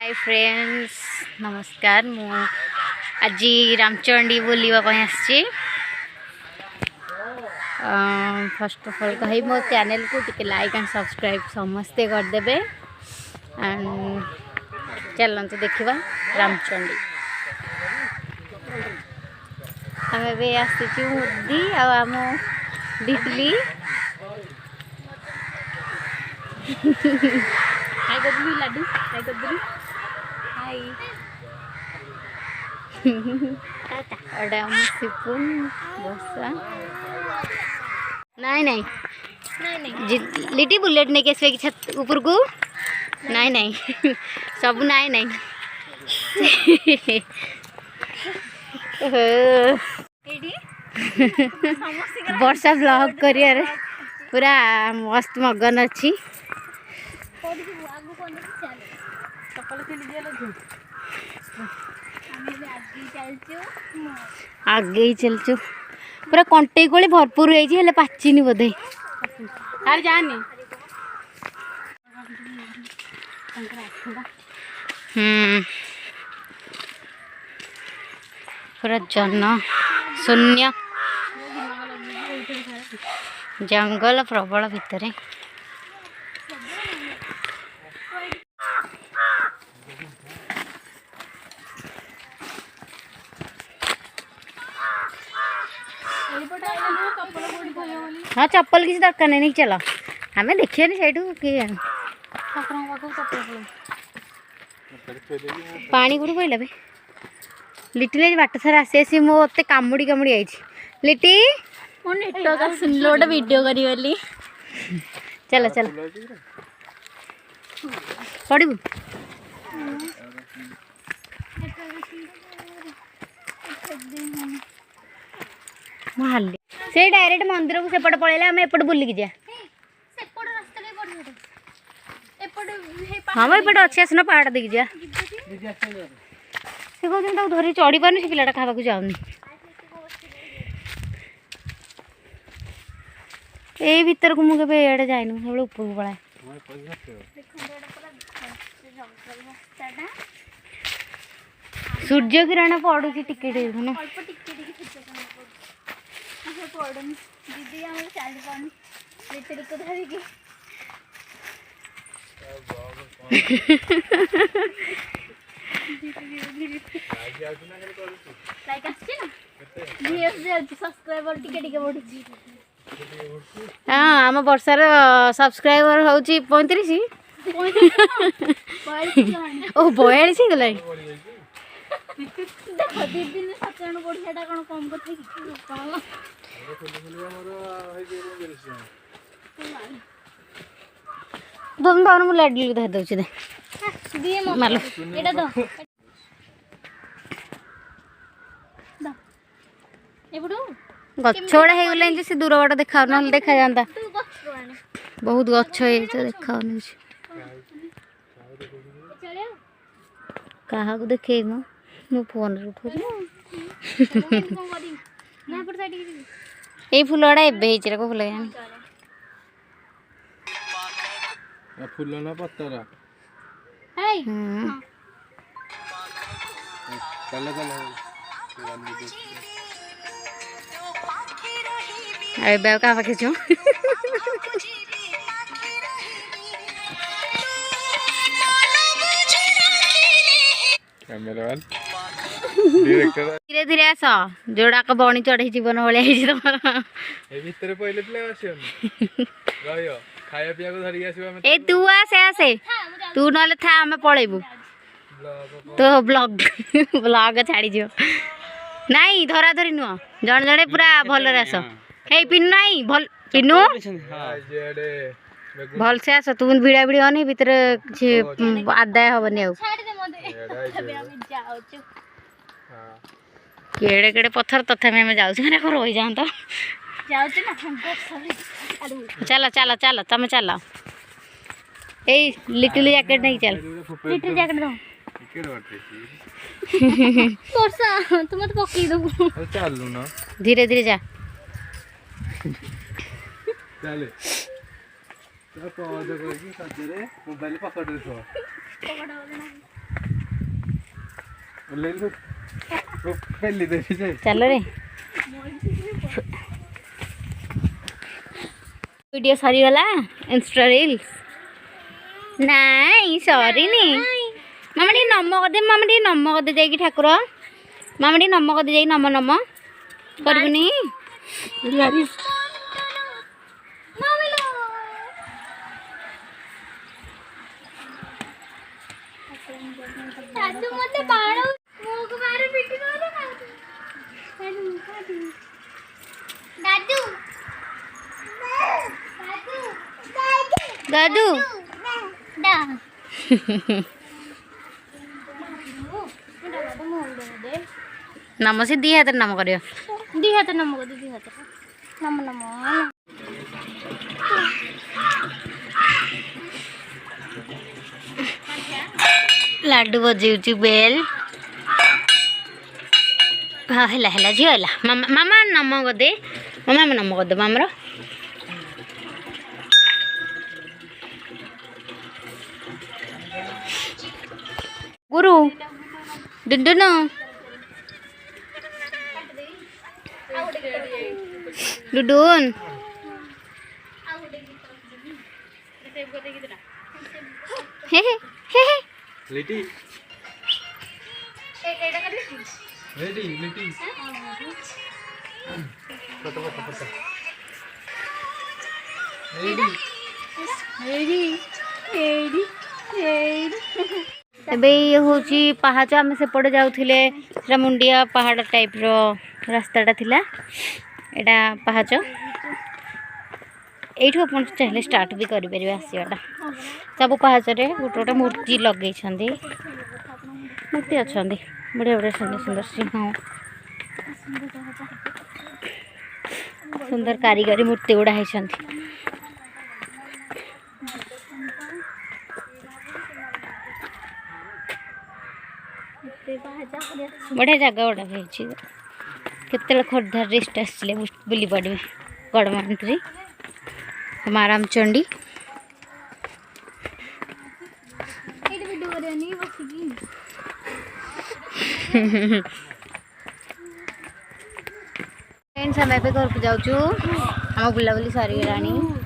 hi friends नमस्कार मु आज रामचंडी बुलवाई आसी फर्स्ट ऑफ ऑल कही मो चैनल को टिके लाइक एंड सब्सक्राइब समस्ते करदे एंड चलते देखा रामचंडी आम ए आसी मुदी आम डिटली हाय गदली लाडू हाय गदली हाय अड़ा सिपुन बसा नहीं नहीं नहीं लिटी बुलेट नहीं कैसे की छत ऊपर को नहीं नहीं सब नहीं नहीं वर्षा ब्लॉग करियर पूरा मस्त मगन अच्छी आगे ही चलचु पूरा कंटे कोली भरपूर है पाचिनी बोधे यार जानी पूरा जन शून्य जंगल प्रबल भितर हाँ चप्पल किसी दरकार नहीं चलो हमें देखिए सैठू किए पानी गुड़ पड़ा बे लिटिल बाट सारा आसी आसी मत कामुड़ी कामुड़ी आई लिटी गोटे वीडियो करी चलो चलो पड़ू हाली से डायरेक्ट मंदिर को सेपट पड़ेगा आम एपट बुलिक जा हाँ एपट अच्छे आसन पहाड़ देखी जा से कहते धरी चढ़ी पार से पिलाटा खावा जाऊनी ये भीतर को मुझे एडे जाइन सब ऊपर को पलाए सूर्य किरण पड़ू टिके देखुन दीदी चली को धरिकी लाइक सब्सक्राइबर टिके बढ़ी हाँ आम वर्षार सब्सक्राइबर हूँ 35 ओ 42 गला देख दीदी 7 जन बढ़िया कौन कम कथा तुम तो मुझे लाडली धर दूसरे दे मालो एटा दो गछड़ा हो गला से दूर बाट देखा ना देखा जाता बहुत गछ है देखा क्या देखे मो फोन उठो ये फुल गुड़ा एवं को फुल फूल ना पत्तरा अरे बेव का पाखे छो कैमरामैन डायरेक्टर धीरे धीरे आस जोड़ाक बणी चढ़ई जीवन भाई तुम भितर पहले पिला रहियो खाया पिया को धरिक आसबा ए तू आसे आसे तू नले था आमे पळेबू तो ब्लॉग ब्लॉग छाड़ी जियो नहीं धरा धरी नुह जण जणे पूरा भल रे आस हे पिन्नु नहीं भल पिन्नु भल से आस तू भिड़ा भिड़ी हनी भितर आदाय हबनी आउ केड़े केड़े पत्थर तथापि आम जाऊँ रही जात चलो चलो चलो तुम चलो ए लिटिल जैकेट नहीं चल लिटिल जैकेट दो तुम तो पकई दबु चलू ना धीरे धीरे जा चले तो पौध करके सजरे मोबाइल पकड़ दो ले लो वो पहले दे दीजिए चलो रे वीडियो सरी गला इंस्टा रील्स नहीं सरी नहीं मामा टी नम कर दे ठाकुर मामा टी नम कर दे नम नम करबुनी दादू नम से दी हाथ नम करियो दी हाथ नम कर दी हाथ नम नम लाडू बजाऊँ बेल हाँ है झील है मामा मामा नम कर दे मामा नम कर दे मामर गुरु डुडुन डुडुन हे हे हे लिटी रेडी लिटी पता पता पता रेडी रेडी रेडी रेडी एबे हूँ पहाच आम सेपटे जाऊे मुंडिया पहाड़ टाइप रो रास्ताटा थिला एटा पहाच यू आप चाहिए स्टार्ट भी करें आसवाटा सब पहाच गोटे गोटे मूर्ति लगे मूर्ति अच्छा बढ़िया बढ़िया सुंदर सुंदर सिंह सुंदर कारीगरी मूर्ति गुड़ा है बढ़िया जगह गुड़ा भी केत खोर्धा रेस्ट आसले बुली पड़े गड़मंत्री माराम चंडी फ्रेंड्स हम घर को जाऊँ आम बुलाबुली सरीगलानी